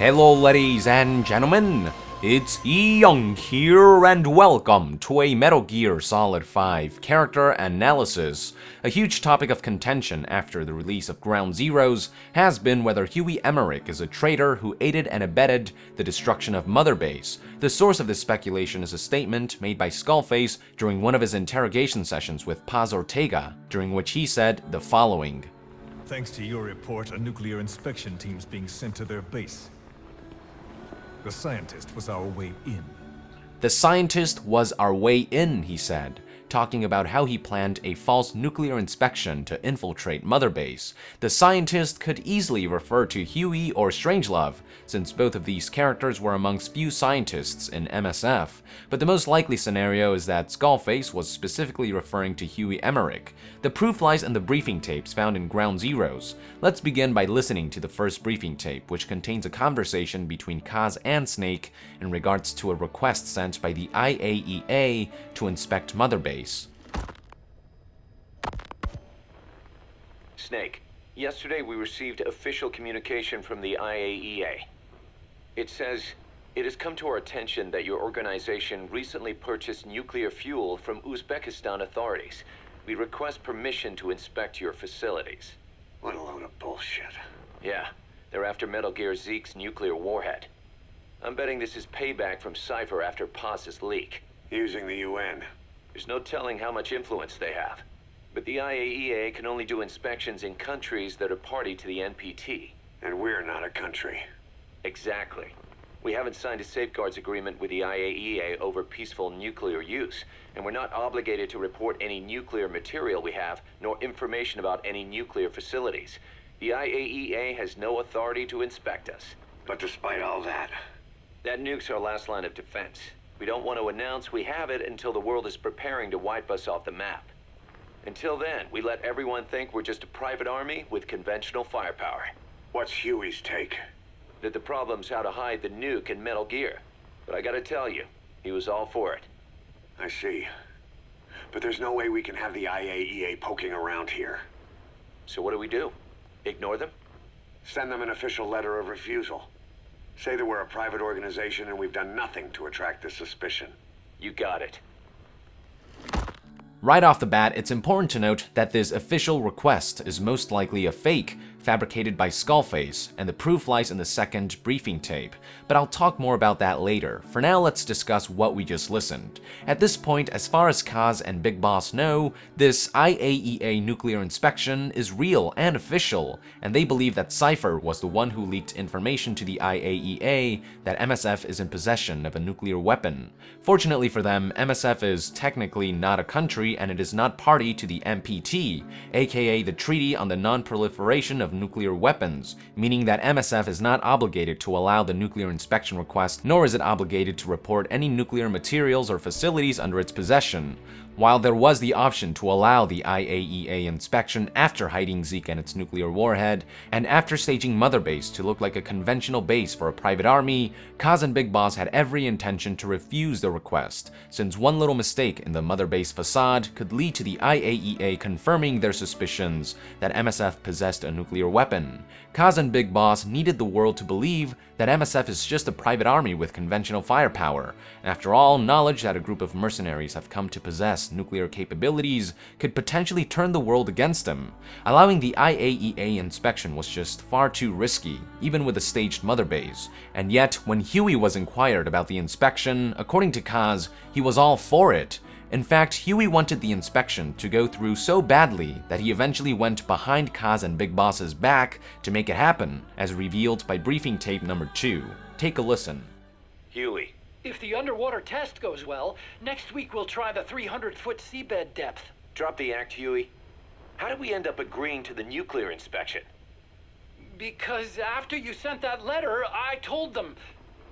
Hello ladies and gentlemen, it's Young here and welcome to a Metal Gear Solid 5 character analysis. A huge topic of contention after the release of Ground Zeroes has been whether Huey Emmerich is a traitor who aided and abetted the destruction of Mother Base. The source of this speculation is a statement made by Skullface during one of his interrogation sessions with Paz Ortega, during which he said the following. Thanks to your report, a nuclear inspection team's being sent to their base. The scientist was our way in. The scientist was our way in, he said, talking about how he planned a false nuclear inspection to infiltrate Mother Base. The scientist could easily refer to Huey or Strangelove, since both of these characters were amongst few scientists in MSF, but the most likely scenario is that Skullface was specifically referring to Huey Emmerich. The proof lies in the briefing tapes found in Ground Zeroes. Let's begin by listening to the first briefing tape, which contains a conversation between Kaz and Snake in regards to a request sent by the IAEA to inspect Mother Base. Snake, yesterday we received official communication from the IAEA. It says, "It has come to our attention that your organization recently purchased nuclear fuel from Uzbekistan authorities. We request permission to inspect your facilities." What a load of bullshit. Yeah, they're after Metal Gear Zeke's nuclear warhead. I'm betting this is payback from Cypher after Paz's leak. Using the UN. There's no telling how much influence they have. But the IAEA can only do inspections in countries that are party to the NPT. And we're not a country. Exactly. We haven't signed a safeguards agreement with the IAEA over peaceful nuclear use, and we're not obligated to report any nuclear material we have, nor information about any nuclear facilities. The IAEA has no authority to inspect us. But despite all that nuke's our last line of defense. We don't want to announce we have it until the world is preparing to wipe us off the map. Until then, we let everyone think we're just a private army with conventional firepower. What's Huey's take? That the problem's how to hide the nuke in Metal Gear. But I gotta tell you, he was all for it. I see. But there's no way we can have the IAEA poking around here. So what do? Ignore them? Send them an official letter of refusal. Say that we're a private organization and we've done nothing to attract this suspicion. You got it. Right off the bat, it's important to note that this official request is most likely a fake, fabricated by Skullface, and the proof lies in the second briefing tape, but I'll talk more about that later. For now, let's discuss what we just listened. At this point, as far as Kaz and Big Boss know, this IAEA nuclear inspection is real and official, and they believe that Cypher was the one who leaked information to the IAEA that MSF is in possession of a nuclear weapon. Fortunately for them, MSF is technically not a country and it is not party to the NPT, aka the Treaty on the Non-Proliferation of Nuclear Weapons, meaning that MSF is not obligated to allow the nuclear inspection request, nor is it obligated to report any nuclear materials or facilities under its possession. While there was the option to allow the IAEA inspection after hiding Zeke and its nuclear warhead, and after staging Mother Base to look like a conventional base for a private army, Kaz and Big Boss had every intention to refuse the request, since one little mistake in the Mother Base facade could lead to the IAEA confirming their suspicions that MSF possessed a nuclear weapon. Kaz and Big Boss needed the world to believe that MSF is just a private army with conventional firepower. After all, knowledge that a group of mercenaries have come to possess nuclear capabilities could potentially turn the world against them. Allowing the IAEA inspection was just far too risky, even with a staged Mother Base. And yet, when Huey was inquired about the inspection, according to Kaz, he was all for it. In fact, Huey wanted the inspection to go through so badly that he eventually went behind Kaz and Big Boss's back to make it happen, as revealed by briefing tape number 2. Take a listen. Huey. If the underwater test goes well, next week we'll try the 300-foot seabed depth. Drop the act, Huey. How did we end up agreeing to the nuclear inspection? Because after you sent that letter, I told them.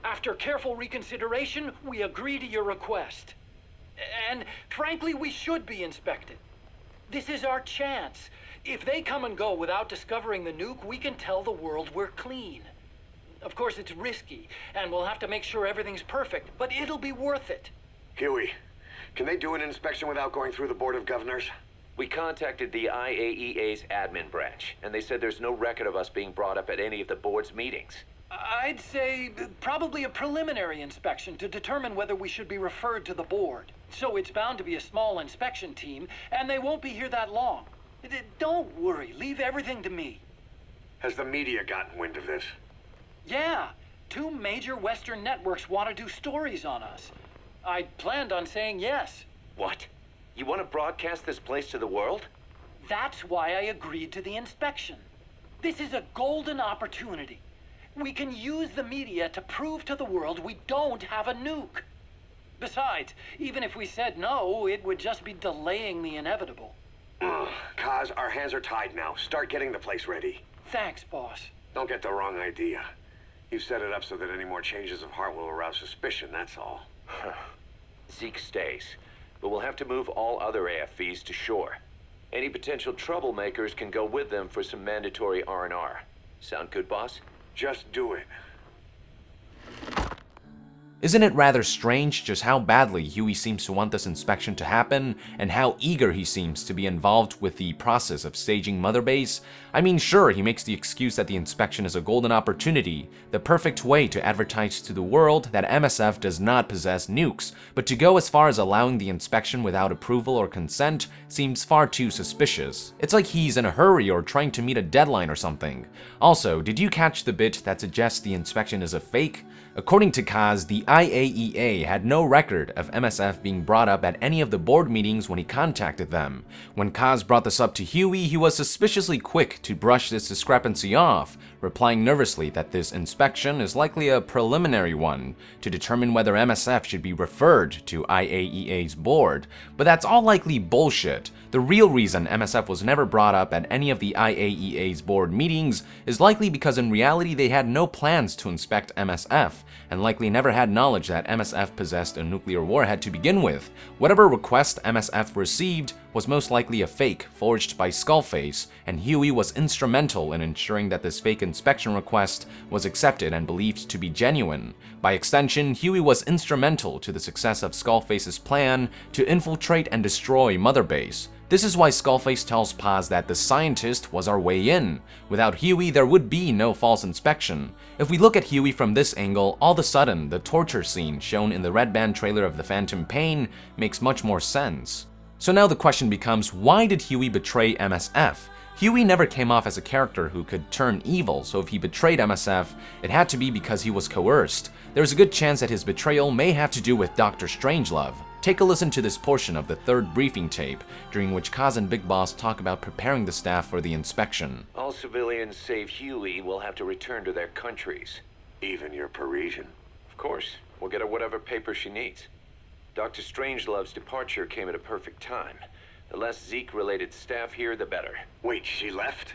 After careful reconsideration, we agree to your request. And frankly, we should be inspected. This is our chance. If they come and go without discovering the nuke, we can tell the world we're clean. Of course, it's risky, and we'll have to make sure everything's perfect, but it'll be worth it. Huey, can they do an inspection without going through the Board of Governors? We contacted the IAEA's admin branch, and they said there's no record of us being brought up at any of the board's meetings. I'd say probably a preliminary inspection to determine whether we should be referred to the board. So it's bound to be a small inspection team, and they won't be here that long. Don't worry, leave everything to me. Has the media gotten wind of this? Yeah, 2 major Western networks want to do stories on us. I planned on saying yes. What? You want to broadcast this place to the world? That's why I agreed to the inspection. This is a golden opportunity. We can use the media to prove to the world we don't have a nuke. Besides, even if we said no, it would just be delaying the inevitable. Kaz, our hands are tied now. Start getting the place ready. Thanks, boss. Don't get the wrong idea. You've set it up so that any more changes of heart will arouse suspicion, that's all. Zeke stays, but we'll have to move all other AFVs to shore. Any potential troublemakers can go with them for some mandatory R&R. Sound good, boss? Just do it. Isn't it rather strange just how badly Huey seems to want this inspection to happen, and how eager he seems to be involved with the process of staging Mother Base? I mean, sure, he makes the excuse that the inspection is a golden opportunity, the perfect way to advertise to the world that MSF does not possess nukes, but to go as far as allowing the inspection without approval or consent seems far too suspicious. It's like he's in a hurry or trying to meet a deadline or something. Also, did you catch the bit that suggests the inspection is a fake? According to Kaz, the IAEA had no record of MSF being brought up at any of the board meetings when he contacted them. When Kaz brought this up to Huey, he was suspiciously quick to brush this discrepancy off, replying nervously that this inspection is likely a preliminary one to determine whether MSF should be referred to IAEA's board. But that's all likely bullshit. The real reason MSF was never brought up at any of the IAEA's board meetings is likely because in reality they had no plans to inspect MSF, and likely never had knowledge that MSF possessed a nuclear warhead to begin with. Whatever request MSF received was most likely a fake forged by Skullface, and Huey was instrumental in ensuring that this fake inspection request was accepted and believed to be genuine. By extension, Huey was instrumental to the success of Skullface's plan to infiltrate and destroy Mother Base. This is why Skullface tells Paz that the scientist was our way in. Without Huey, there would be no false inspection. If we look at Huey from this angle, all of a sudden, the torture scene shown in the Red Band trailer of The Phantom Pain makes much more sense. So now the question becomes, why did Huey betray MSF? Huey never came off as a character who could turn evil, so if he betrayed MSF, it had to be because he was coerced. There's a good chance that his betrayal may have to do with Dr. Strangelove. Take a listen to this portion of the 3rd briefing tape, during which Kaz and Big Boss talk about preparing the staff for the inspection. All civilians save Huey will have to return to their countries. Even your Parisian? Of course, we'll get her whatever paper she needs. Dr. Strangelove's departure came at a perfect time. The less Zeke-related staff here, the better. Wait, she left?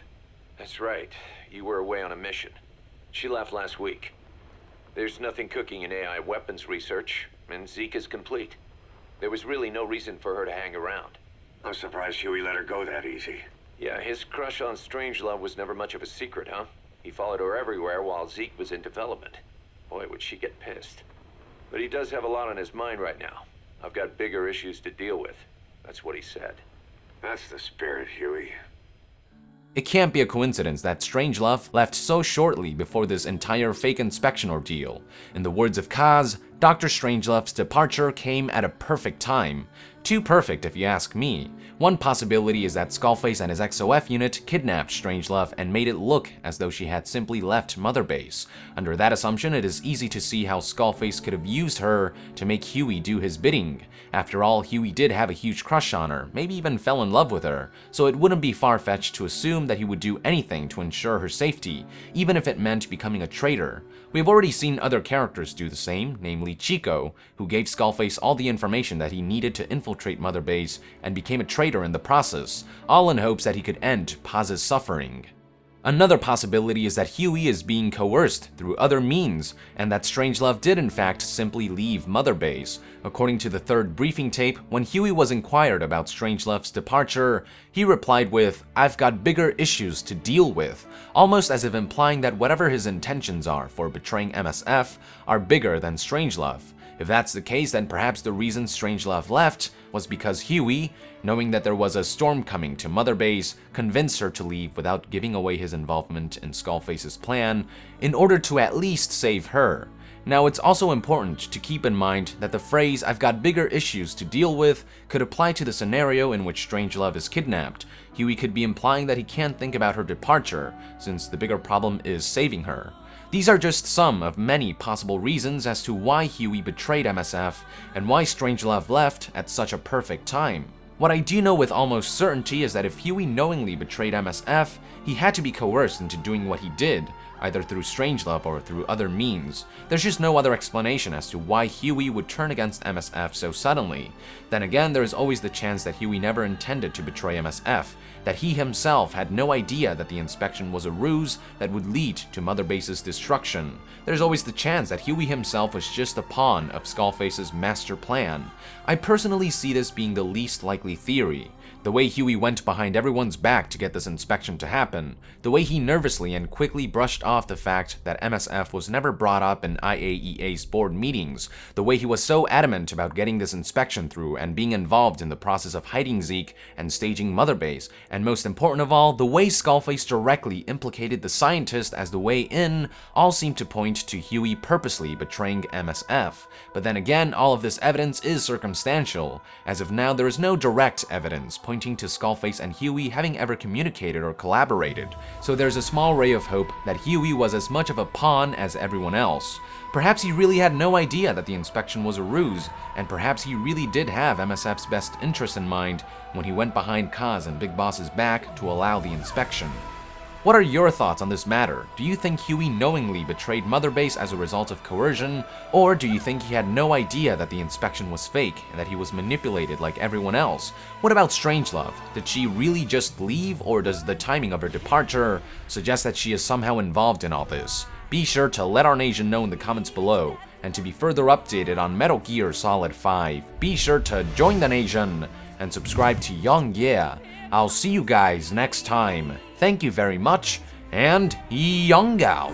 That's right. You were away on a mission. She left last week. There's nothing cooking in AI weapons research, and Zeke is complete. There was really no reason for her to hang around. I'm surprised Huey let her go that easy. Yeah, his crush on Strangelove was never much of a secret, huh? He followed her everywhere while Zeke was in development. Boy, would she get pissed. But he does have a lot on his mind right now. I've got bigger issues to deal with. That's what he said. That's the spirit, Huey. It can't be a coincidence that Strangelove left so shortly before this entire fake inspection ordeal. In the words of Kaz, Dr. Strangelove's departure came at a perfect time. Too perfect if you ask me. One possibility is that Skullface and his XOF unit kidnapped Strangelove and made it look as though she had simply left Mother Base. Under that assumption, it is easy to see how Skullface could have used her to make Huey do his bidding. After all, Huey did have a huge crush on her, maybe even fell in love with her, so it wouldn't be far-fetched to assume that he would do anything to ensure her safety, even if it meant becoming a traitor. We've already seen other characters do the same, namely Chico, who gave Skullface all the information that he needed to infiltrate Mother Base and became a traitor in the process, all in hopes that he could end Paz's suffering. Another possibility is that Huey is being coerced through other means, and that Strangelove did in fact simply leave Mother Base. According to the 3rd briefing tape, when Huey was inquired about Strangelove's departure, he replied with, "I've got bigger issues to deal with," almost as if implying that whatever his intentions are for betraying MSF are bigger than Strangelove. If that's the case, then perhaps the reason Strangelove left was because Huey, knowing that there was a storm coming to Mother Base, convinced her to leave without giving away his involvement in Skullface's plan in order to at least save her. Now, it's also important to keep in mind that the phrase "I've got bigger issues to deal with" could apply to the scenario in which Strangelove is kidnapped. Huey could be implying that he can't think about her departure, since the bigger problem is saving her. These are just some of many possible reasons as to why Huey betrayed MSF and why Strangelove left at such a perfect time. What I do know with almost certainty is that if Huey knowingly betrayed MSF, he had to be coerced into doing what he did, either through Strangelove or through other means. There's just no other explanation as to why Huey would turn against MSF so suddenly. Then again, there is always the chance that Huey never intended to betray MSF, that he himself had no idea that the inspection was a ruse that would lead to Mother Base's destruction. There's always the chance that Huey himself was just a pawn of Skullface's master plan. I personally see this being the least likely theory. The way Huey went behind everyone's back to get this inspection to happen, the way he nervously and quickly brushed off the fact that MSF was never brought up in IAEA's board meetings, the way he was so adamant about getting this inspection through and being involved in the process of hiding Zeke and staging Mother Base, and most important of all, the way Skullface directly implicated the scientist as the way in, all seem to point to Huey purposely betraying MSF. But then again, all of this evidence is circumstantial. As of now, there is no direct evidence pointing to Skullface and Huey having ever communicated or collaborated, so there's a small ray of hope that Huey was as much of a pawn as everyone else. Perhaps he really had no idea that the inspection was a ruse, and perhaps he really did have MSF's best interest in mind when he went behind Kaz and Big Boss's back to allow the inspection. What are your thoughts on this matter? Do you think Huey knowingly betrayed Mother Base as a result of coercion, or do you think he had no idea that the inspection was fake and that he was manipulated like everyone else? What about Strangelove? Did she really just leave, or does the timing of her departure suggest that she is somehow involved in all this? Be sure to let our nation know in the comments below, and to be further updated on Metal Gear Solid 5, be sure to join the nation and subscribe to Young Yeah. I'll see you guys next time. Thank you very much, and Young out!